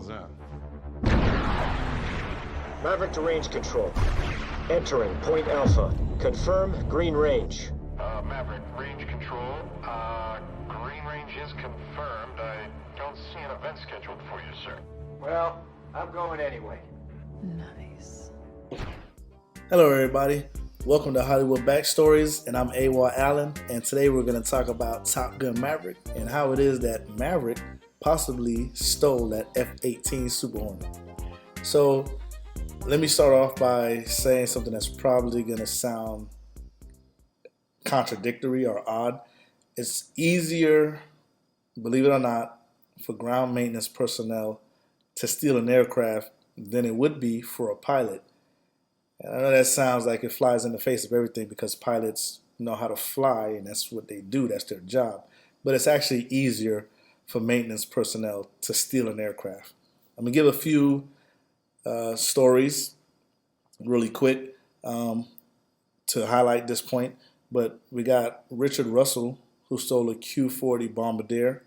hell's that? Maverick to range control. Entering Point Alpha. Confirm green range. Maverick, range control. Green range is confirmed. I don't see an event scheduled for you, sir. Well, I'm going anyway. Nice. Hello everybody, welcome to Hollywood Backstories, and I'm AWA Allen, and today we're going to talk about Top Gun Maverick and how it is that Maverick possibly stole that F-18 Super Hornet. So let me start off by saying something that's probably going to sound contradictory or odd. It's easier, believe it or not, for ground maintenance personnel to steal an aircraft than it would be for a pilot. And I know that sounds like it flies in the face of everything because pilots know how to fly and that's what they do, that's their job. But it's actually easier for maintenance personnel to steal an aircraft. I'm going to give a few stories really quick to highlight this point. But we got Richard Russell, who stole a Q-40 Bombardier.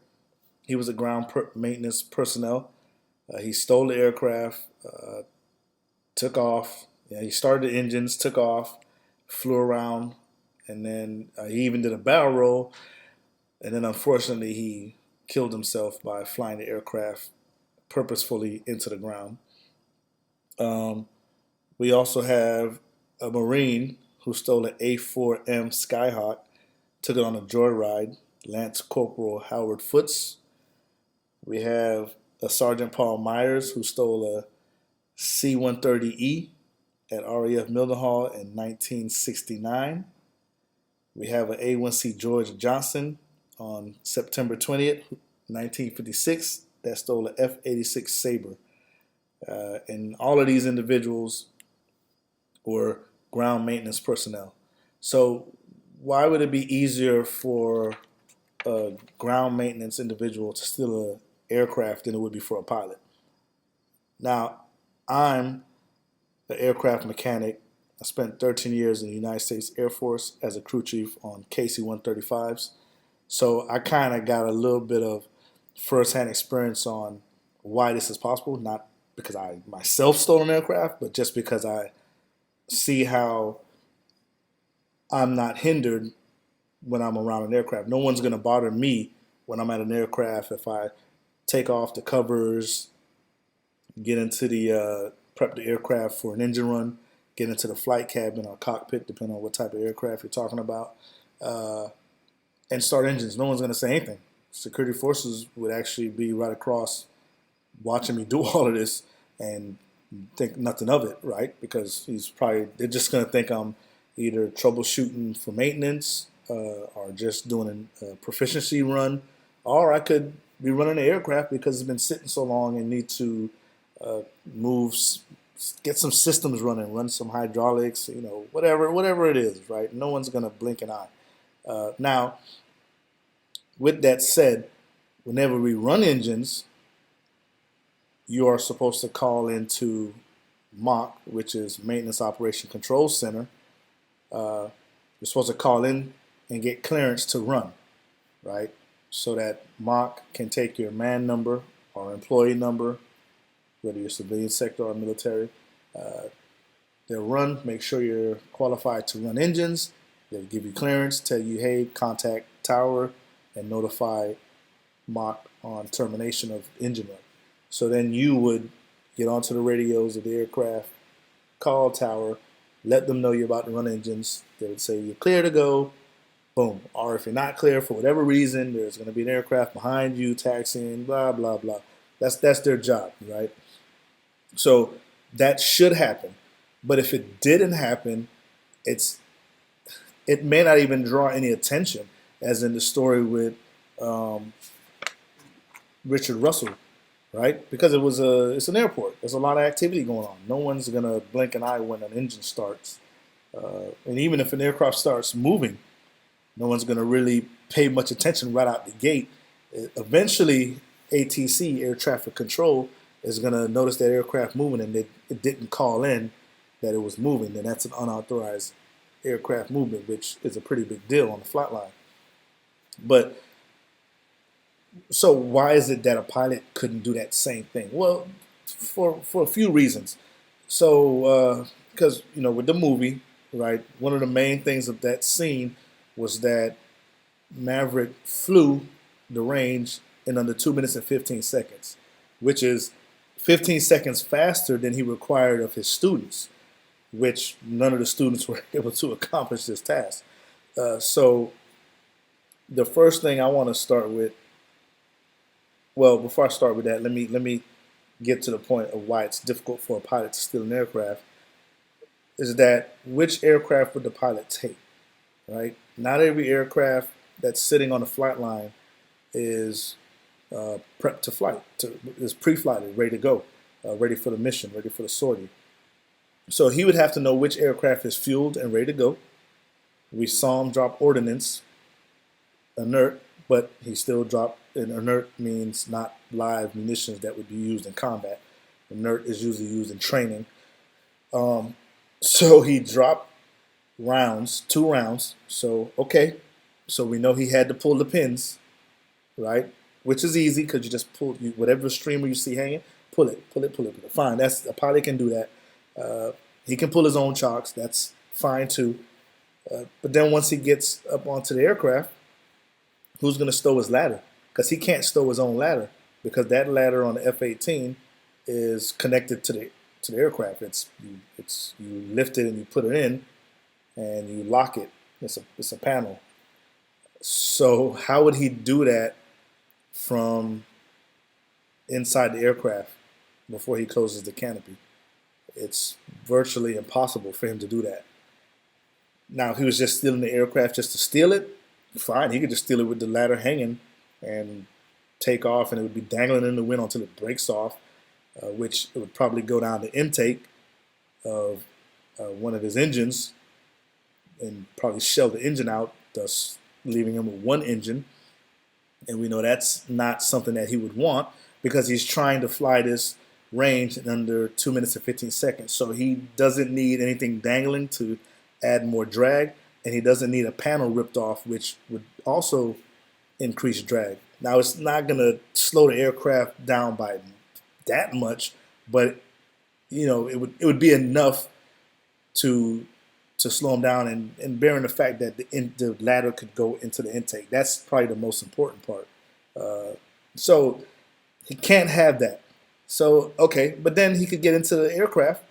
He was a ground maintenance personnel. He stole the aircraft, took off. He started the engines, took off, flew around, and then he even did a barrel roll. And then unfortunately, he killed himself by flying the aircraft purposefully into the ground. We also have a Marine who stole an A4M Skyhawk, took it on a joyride, Lance Corporal Howard Foots. We have a Sergeant Paul Myers who stole a C-130E at RAF Mildenhall in 1969. We have an A-1C George Johnson on September 20th, 1956, that stole an F-86 Sabre. And all of these individuals were ground maintenance personnel. So why would it be easier for a ground maintenance individual to steal an aircraft than it would be for a pilot? Now, I'm an aircraft mechanic. I spent 13 years in the United States Air Force as a crew chief on KC-135s. So I kind of got a little bit of firsthand experience on why this is possible, not because I myself stole an aircraft, but just because I see how I'm not hindered when I'm around an aircraft. No one's going to bother me when I'm at an aircraft if I take off the covers, get into the prep the aircraft for an engine run, get into the flight cabin or cockpit, depending on what type of aircraft you're talking about, and start engines. No one's going to say anything. Security forces would actually be right across watching me do all of this and think nothing of it, right? Because they're just going to think I'm either troubleshooting for maintenance or just doing a proficiency run, or I could be running the aircraft because it's been sitting so long and need to get some systems running, run some hydraulics, whatever it is, right? No one's going to blink an eye. Now, with that said, whenever we run engines, you are supposed to call into MOC, which is Maintenance Operation Control Center. You're supposed to call in and get clearance to run, right? So that MOC can take your man number or employee number, whether you're civilian sector or military. They'll run, make sure you're qualified to run engines. They'll give you clearance, tell you, hey, contact tower and notify MOC on termination of engine run. So then you would get onto the radios of the aircraft, call tower, let them know you're about to run engines. They would say you're clear to go, boom. Or if you're not clear for whatever reason, there's going to be an aircraft behind you, taxiing, blah, blah, blah. That's their job, right? So that should happen. But if it didn't happen, it may not even draw any attention, as in the story with Richard Russell, right? Because it's an airport. There's a lot of activity going on. No one's going to blink an eye when an engine starts. And even if an aircraft starts moving, no one's going to really pay much attention right out the gate. Eventually, ATC, Air Traffic Control, is going to notice that aircraft moving and it didn't call in that it was moving. Then that's an unauthorized aircraft movement, which is a pretty big deal on the flight line. But So why is it that a pilot couldn't do that same thing? Well, for a few reasons. So because with the movie, right, one of the main things of that scene was that Maverick flew the range in under 2 minutes and 15 seconds, which is 15 seconds faster than he required of his students, which none of the students were able to accomplish this task. So the first thing I want to start with, well, before I start with that, let me get to the point of why it's difficult for a pilot to steal an aircraft. Is that which aircraft would the pilot take? Right? Not every aircraft that's sitting on the flight line is prepped to flight, is pre-flighted, ready to go, ready for the mission, ready for the sortie. So he would have to know which aircraft is fueled and ready to go. We saw him drop ordnance, inert, but he still dropped. And inert means not live munitions that would be used in combat. Inert is usually used in training. So he dropped rounds, 2 rounds. So okay, so we know he had to pull the pins, right? Which is easy because you just pull whatever streamer you see hanging, pull it, pull it, pull it. Fine, that's a pilot can do that. He can pull his own chocks. That's fine too. But then once he gets up onto the aircraft, who's going to stow his ladder? Because he can't stow his own ladder because that ladder on the F-18 is connected to the aircraft. It's you lift it and you put it in and you lock it. It's a panel. So how would he do that from inside the aircraft before he closes the canopy? It's virtually impossible for him to do that. Now, if he was just stealing the aircraft just to steal it, fine. He could just steal it with the ladder hanging and take off, and it would be dangling in the wind until it breaks off, which it would probably go down the intake of one of his engines and probably shell the engine out, thus leaving him with one engine. And we know that's not something that he would want because he's trying to fly this range in under 2 minutes and 15 seconds. So he doesn't need anything dangling to add more drag, and he doesn't need a panel ripped off, which would also increase drag. Now, it's not going to slow the aircraft down by that much, but it would be enough to slow him down, and bearing the fact that the ladder could go into the intake. That's probably the most important part. So he can't have that. So, okay, but then he could get into the aircraft,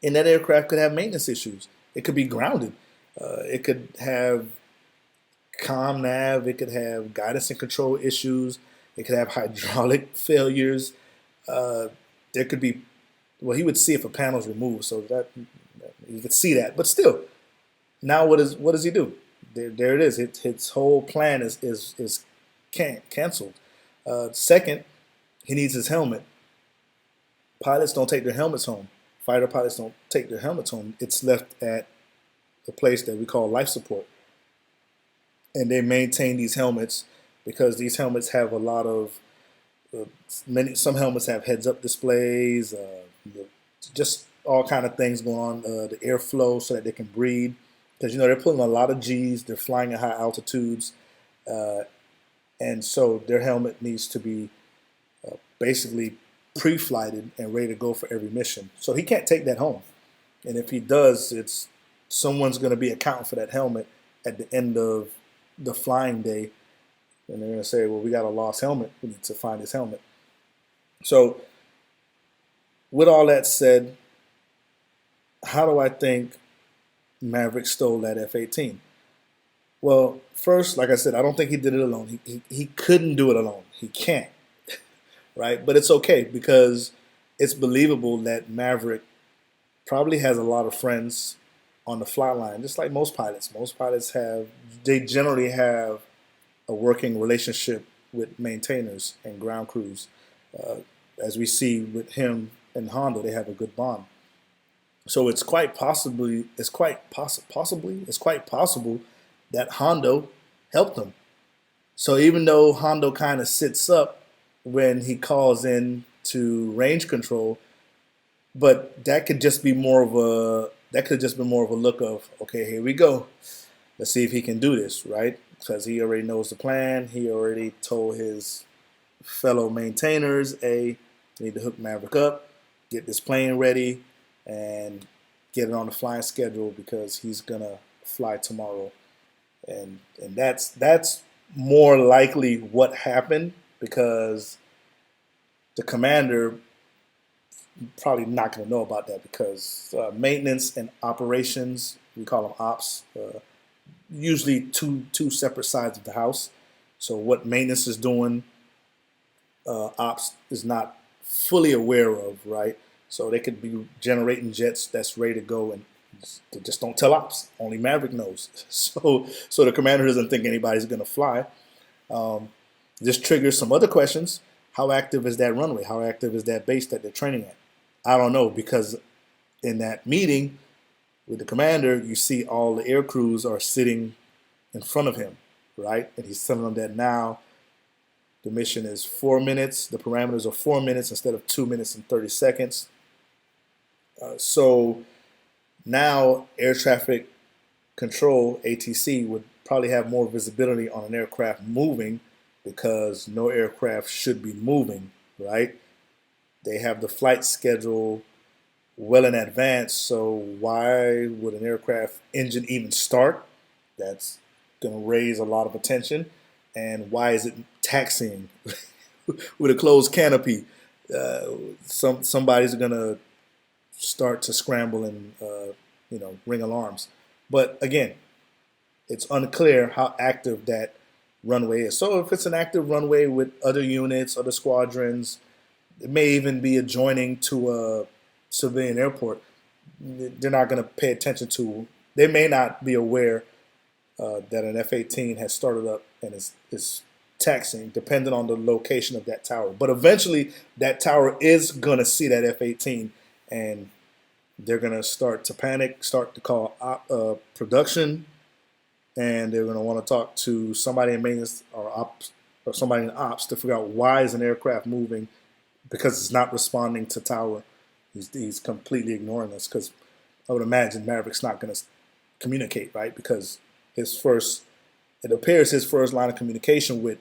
and that aircraft could have maintenance issues. It could be grounded. It could have comm nav. It could have guidance and control issues. It could have hydraulic failures. There could be, well, he would see if a panel's removed, so that you could see that. But still, now what does he do? There it is. His whole plan is canceled. Second, he needs his helmet. Pilots don't take their helmets home. Fighter pilots don't take their helmets home. It's left at the place that we call life support. And they maintain these helmets because these helmets have a lot of, some helmets have heads-up displays, just all kind of things going on, the airflow so that they can breathe. Because, they're pulling a lot of G's, they're flying at high altitudes, and so their helmet needs to be basically pre-flighted and ready to go for every mission. So he can't take that home. And if he does, someone's going to be accounting for that helmet at the end of the flying day. And they're going to say, well, we got a lost helmet. We need to find his helmet. So with all that said, how do I think Maverick stole that F-18? Well, first, like I said, I don't think he did it alone. He couldn't do it alone. He can't. Right? But it's okay because it's believable that Maverick probably has a lot of friends on the flight line, just like most pilots. Most pilots they generally have a working relationship with maintainers and ground crews. As we see with him and Honda, they have a good bond. So it's quite possible that Hondo helped him. So even though Hondo kind of sits up when he calls in to range control, but that could just be more of a look of, okay, here we go. Let's see if he can do this, right? because he already knows the plan. He already told his fellow maintainers, hey, we need to hook Maverick up, get this plane ready, and get it on the flying schedule because he's gonna fly tomorrow. And that's more likely what happened, because the commander probably not going to know about that, because maintenance and operations, we call them ops, usually two separate sides of the house. So what maintenance is doing, ops is not fully aware of, right? So they could be generating jets that's ready to go, and they just don't tell ops. Only Maverick knows. So the commander doesn't think anybody's going to fly. This triggers some other questions. How active is that runway? How active is that base that they're training at? I don't know, because in that meeting with the commander, you see all the air crews are sitting in front of him, right? And he's telling them that now the mission is 4 minutes. The parameters are 4 minutes instead of 2 minutes and 30 seconds. So now air traffic control, ATC, would probably have more visibility on an aircraft moving, because no aircraft should be moving, right? They have the flight schedule well in advance, so why would an aircraft engine even start? That's going to raise a lot of attention. And why is it taxiing with a closed canopy? Somebody's going to start to scramble and ring alarms. But again, it's unclear how active that runway is. So if it's an active runway with other units, other squadrons, it may even be adjoining to a civilian airport, they're not going to pay attention to. They may not be aware that an F-18 has started up and is taxiing, depending on the location of that tower. But eventually, that tower is going to see that F-18, and they're going to start to panic, start to call production, and they're going to want to talk to somebody in maintenance or ops, or somebody in ops, to figure out why is an aircraft moving, because it's not responding to tower. He's completely ignoring us, because I would imagine Maverick's not going to communicate, right? Because it appears his first line of communication with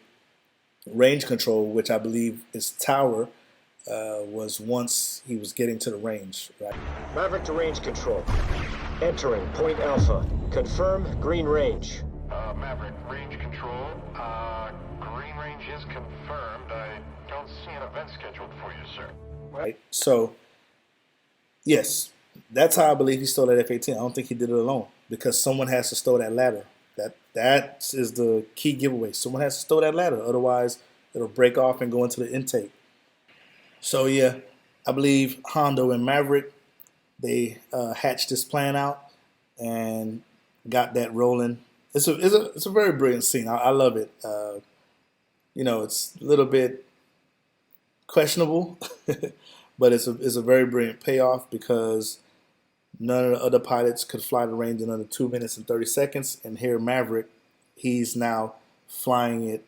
range control, which I believe is tower, was once he was getting to the range, right? Maverick to range control. Entering Point Alpha. Confirm green range. Maverick, range control. Green range is confirmed. I don't see an event scheduled for you, sir. Right. So, yes, that's how I believe he stole that F-18. I don't think he did it alone, because someone has to stow that ladder. That is the key giveaway. Someone has to stow that ladder. Otherwise, it'll break off and go into the intake. So, yeah, I believe Hondo and Maverick, they hatched this plan out and got that rolling. It's a very brilliant scene. I love it. It's a little bit questionable, but it's a very brilliant payoff, because none of the other pilots could fly the range in under 2 minutes and 30 seconds. And here Maverick, he's now flying it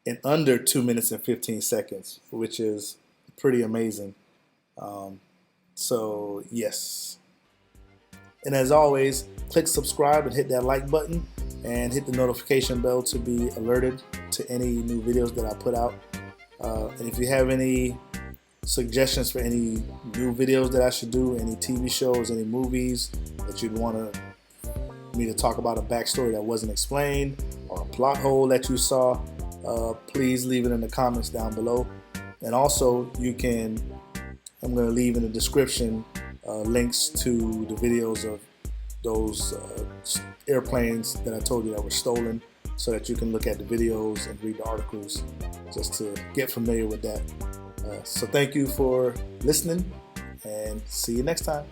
in under 2 minutes and 15 seconds, which is pretty amazing. So, yes. And as always, click subscribe and hit that like button, and hit the notification bell to be alerted to any new videos that I put out. And if you have any suggestions for any new videos that I should do, any TV shows, any movies that you'd want me to talk about, a backstory that wasn't explained, or a plot hole that you saw, please leave it in the comments down below. And also, I'm going to leave in the description links to the videos of those airplanes that I told you that were stolen, so that you can look at the videos and read the articles just to get familiar with that. So thank you for listening, and see you next time.